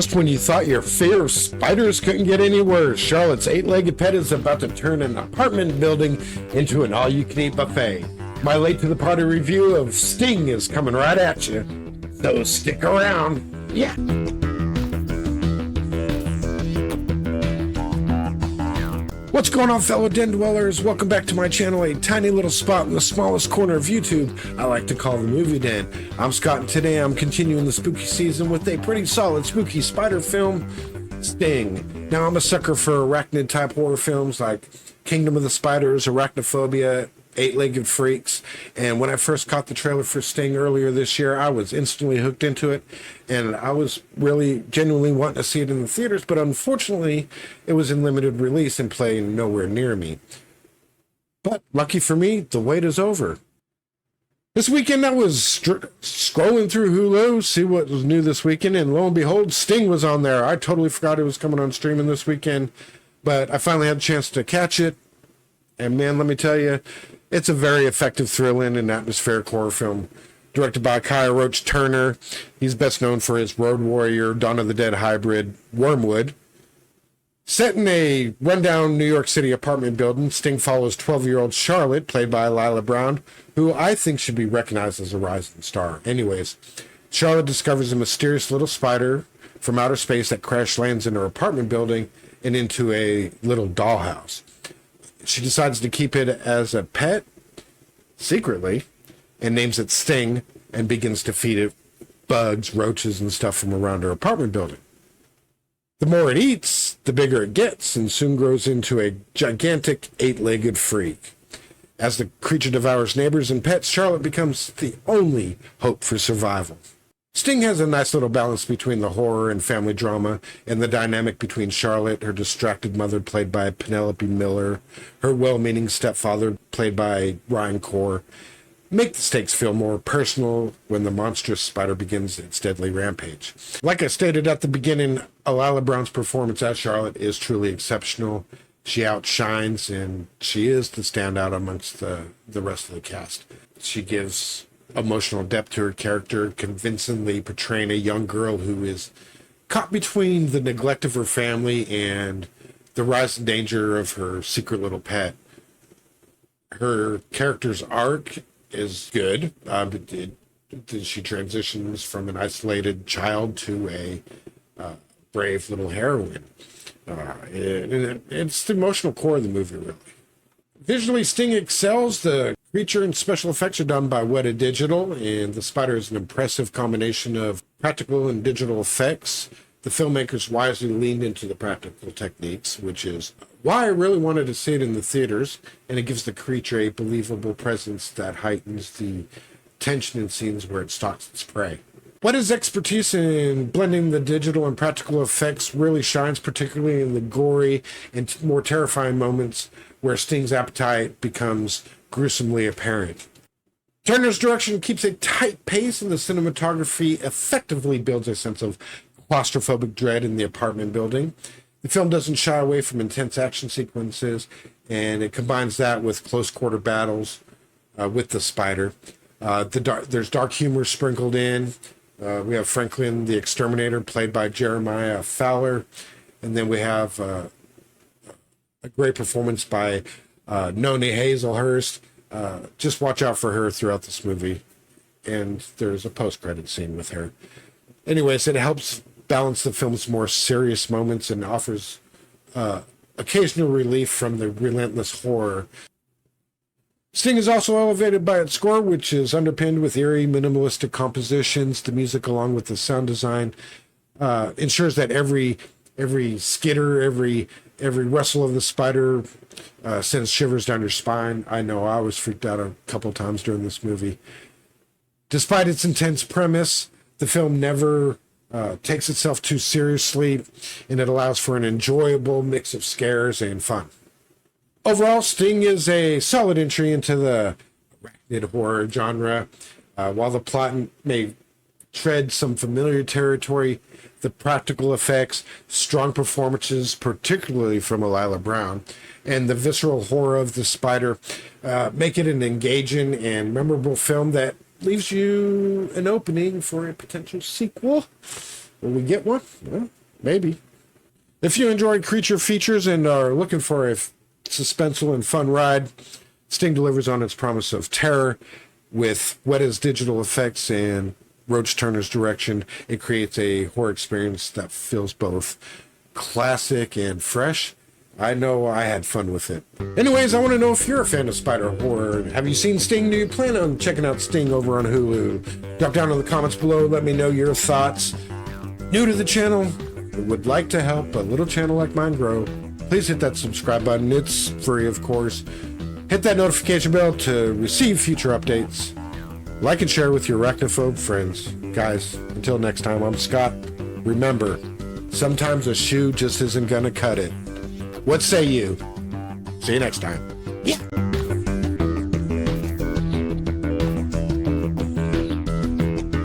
Just when you thought your fear of spiders couldn't get any worse, Charlotte's eight-legged pet is about to turn an apartment building into an all-you-can-eat buffet. My late-to-the-party review of Sting is coming right at you, so stick around. Yeah. What's going on, fellow den dwellers? Welcome back to my channel, a tiny little spot in the smallest corner of YouTube I like to call the Movie Den. I'm Scott, and today I'm continuing the spooky season with a pretty solid spooky spider film, Sting. Now, I'm a sucker for arachnid-type horror films like Kingdom of the Spiders, Arachnophobia, Eight-Legged Freaks, and when I first caught the trailer for Sting earlier this year, I was instantly hooked into it, and I was really genuinely wanting to see it in the theaters, but unfortunately, it was in limited release and playing nowhere near me. But lucky for me, the wait is over. This weekend, I was scrolling through HULU, see what was new this weekend, and lo and behold, Sting was on there. I totally forgot it was coming on streaming this weekend, but I finally had a chance to catch it, and man, let me tell you, it's a very effective, thrilling, and atmospheric horror film. Directed by Kaya Roach Turner. He's best known for his Road Warrior, Dawn of the Dead hybrid, Wormwood. Set in a rundown New York City apartment building, Sting follows 12-year-old Charlotte, played by Lila Brown, who I think should be recognized as a rising star. Anyways, Charlotte discovers a mysterious little spider from outer space that crash lands in her apartment building and into a little dollhouse. She decides to keep it as a pet, secretly, and names it Sting, and begins to feed it bugs, roaches, and stuff from around her apartment building. The more it eats, the bigger it gets, and soon grows into a gigantic eight-legged freak. As the creature devours neighbors and pets, Charlotte becomes the only hope for survival. Sting has a nice little balance between the horror and family drama, and the dynamic between Charlotte, her distracted mother, played by Penelope Miller, her well-meaning stepfather, played by Ryan Corr, make the stakes feel more personal when the monstrous spider begins its deadly rampage. Like I stated at the beginning, Lila Brown's performance as Charlotte is truly exceptional. She outshines, and she is the standout amongst the rest of the cast. She gives emotional depth to her character, convincingly portraying a young girl who is caught between the neglect of her family and the rising danger of her secret little pet. Her character's arc is good. She transitions from an isolated child to a brave little heroine. It's the emotional core of the movie, really. Visually, Sting excels. The creature and special effects are done by Weta Digital, and the spider is an impressive combination of practical and digital effects. The filmmakers wisely leaned into the practical techniques, which is why I really wanted to see it in the theaters, and it gives the creature a believable presence that heightens the tension in scenes where it stalks its prey. Weta's expertise in blending the digital and practical effects really shines, particularly in the gory and more terrifying moments where Sting's appetite becomes gruesomely apparent. Turner's direction keeps a tight pace, and the cinematography effectively builds a sense of claustrophobic dread in the apartment building. The film doesn't shy away from intense action sequences, and it combines that with close-quarter battles with the spider. There's dark humor sprinkled in. We have Franklin the Exterminator, played by Jeremiah Fowler, and then we have a great performance by Noni Hazelhurst. Just watch out for her throughout this movie, and there's a post-credit scene with her. Anyways, it helps balance the film's more serious moments and offers occasional relief from the relentless horror. Sting is also elevated by its score, which is underpinned with eerie, minimalistic compositions. The music, along with the sound design, ensures that every skitter, every rustle of the spider sends shivers down your spine. I know I was freaked out a couple times during this movie. Despite its intense premise, the film never takes itself too seriously, and it allows for an enjoyable mix of scares and fun. Overall, Sting is a solid entry into the arachnid horror genre. While the plot may tread some familiar territory, the practical effects, strong performances, particularly from Lila Brown, and the visceral horror of the spider make it an engaging and memorable film that leaves you an opening for a potential sequel. Will we get one? Well, maybe. If you enjoy creature features and are looking for a suspenseful and fun ride, Sting delivers on its promise of terror. With Weta's digital effects and Roach Turner's direction, it creates a horror experience that feels both classic and fresh. I know I had fun with it. Anyways, I want to know if you're a fan of spider horror. Have you seen Sting? Do you plan on checking out Sting over on Hulu? Drop down in the comments below. Let me know your thoughts. New to the channel, would like to help a little channel like mine grow, please hit that subscribe button. It's free, of course. Hit that notification bell to receive future updates. Like and share with your arachnophobe friends. Guys, until next time, I'm Scott. Remember, sometimes a shoe just isn't gonna cut it. What say you? See you next time. Yeah.